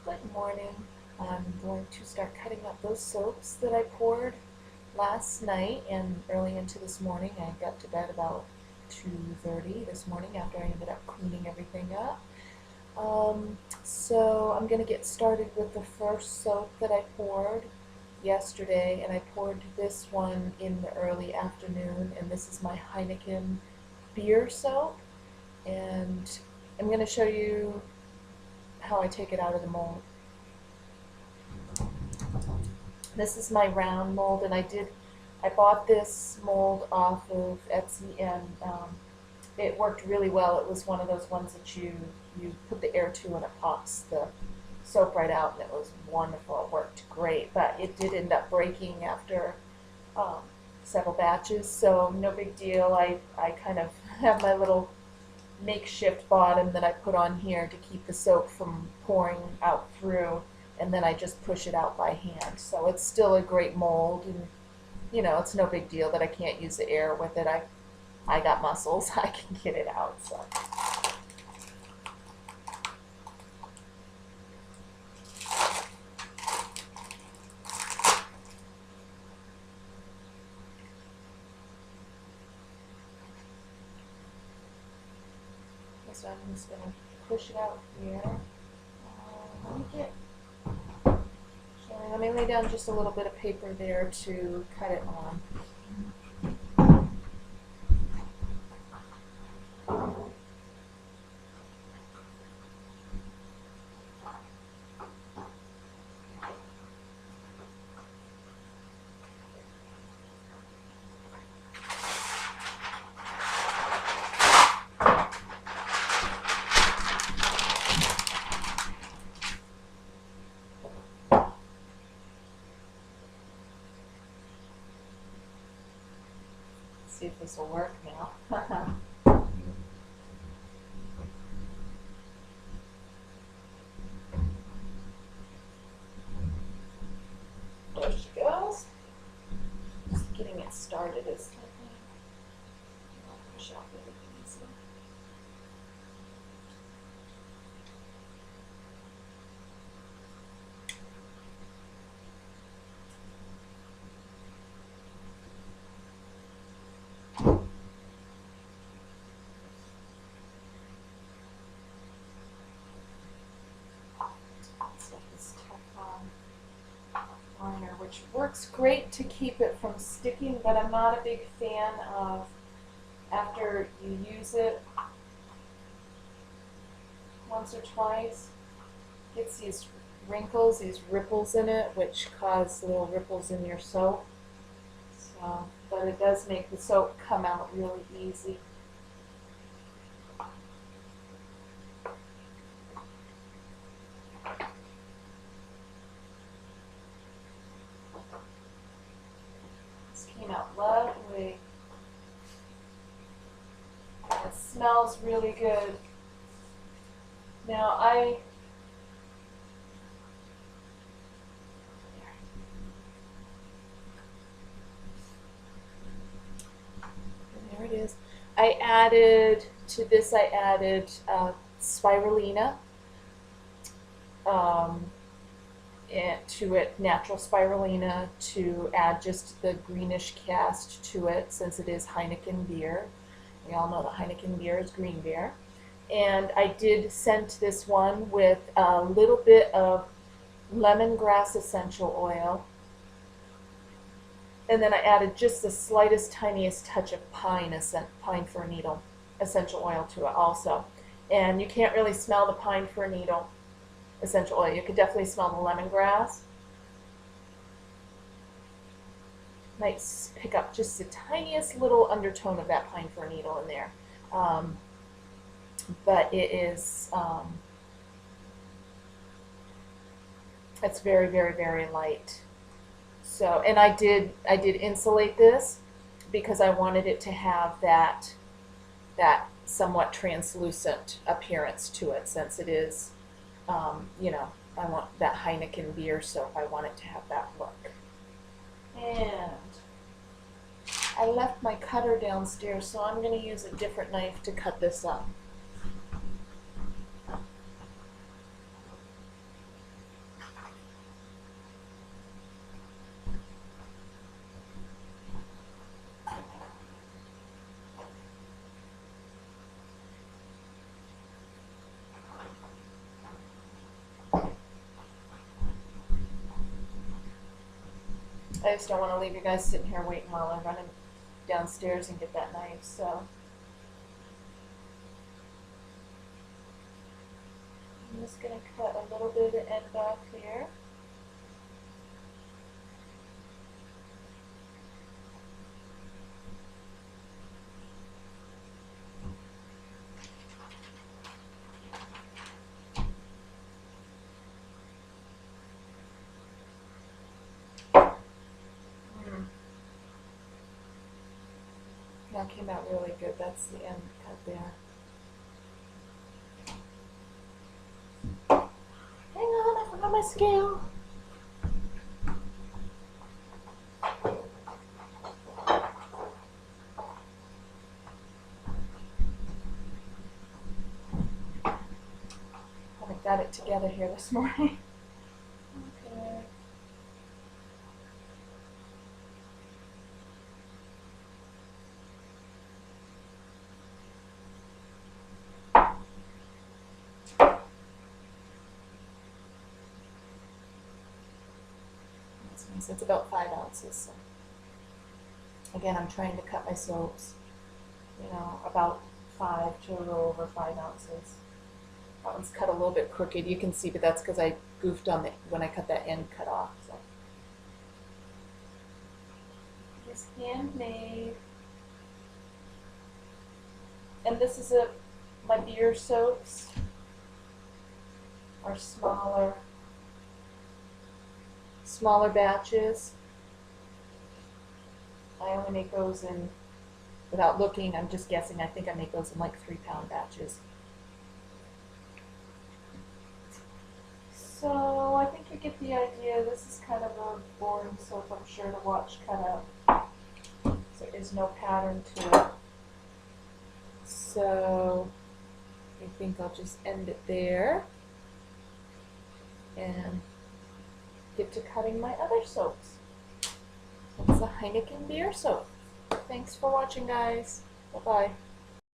Good morning. I'm going to start cutting up those soaps that I poured last night and early into this morning. I got to bed about 2:30 this morning after I ended up cleaning everything up. So I'm going to get started with the first soap that I poured yesterday, and I poured this one in the early afternoon, and this is my Heineken beer soap, and I'm going to show you how I take it out of the mold. This is my round mold, and I bought this mold off of Etsy, and it worked really well. It was one of those ones that you put the air to and it pops the soap right out, and it was wonderful. It worked great, but it did end up breaking after several batches, so no big deal. I kind of have my little makeshift bottom that I put on here to keep the soap from pouring out through, and then I just push it out by hand. So it's still a great mold, and it's no big deal that I can't use the air with it. I got muscles. I can get it out. So I'm just going to push it out here. Let me lay down just a little bit of paper there to cut it on. See if this will work now. There she goes. Just getting it started is push out really easy. Liner, which works great to keep it from sticking, but I'm not a big fan of after you use it once or twice, it gets these wrinkles, these ripples in it, which cause little ripples in your soap. So, but it does make the soap come out really easy. Came out lovely. It smells really good. Now there it is. I added to this. I added spirulina. To it, natural spirulina, to add just the greenish cast to it, since it is Heineken beer. We all know that Heineken beer is green beer. And I did scent this one with a little bit of lemongrass essential oil. And then I added just the slightest, tiniest touch of pine for a needle essential oil to it also. And you can't really smell the pine for a needle essential oil. You could definitely smell the lemongrass. Might pick up just the tiniest little undertone of that pine for a needle in there. But it is, it's very, very, very light. So, and I did insulate this because I wanted it to have that somewhat translucent appearance to it, since it is I want that Heineken beer soap. I want it to have that look. And I left my cutter downstairs, so I'm going to use a different knife to cut this up. I just don't want to leave you guys sitting here waiting while I run downstairs and get that knife, so. I'm just going to cut a little bit of the end off here. That came out really good. That's the end cut there. Hang on, I forgot my scale. Haven't got it together here this morning. Okay. It's about 5 ounces. So. Again, I'm trying to cut my soaps, about 5 to a little over 5 ounces. That one's cut a little bit crooked, you can see, but that's because I goofed on when I cut that end cut off. So. It's handmade. And this is my beer soaps are smaller batches. I only make those in, without looking, I'm just guessing, I think I make those in like 3-pound batches. So I think you get the idea. This is kind of a boring soap, I'm sure, to watch cut up. There is no pattern to it. So I think I'll just end it there and get to cutting my other soaps. It's a Heineken beer soap. Thanks for watching, guys. Bye-bye.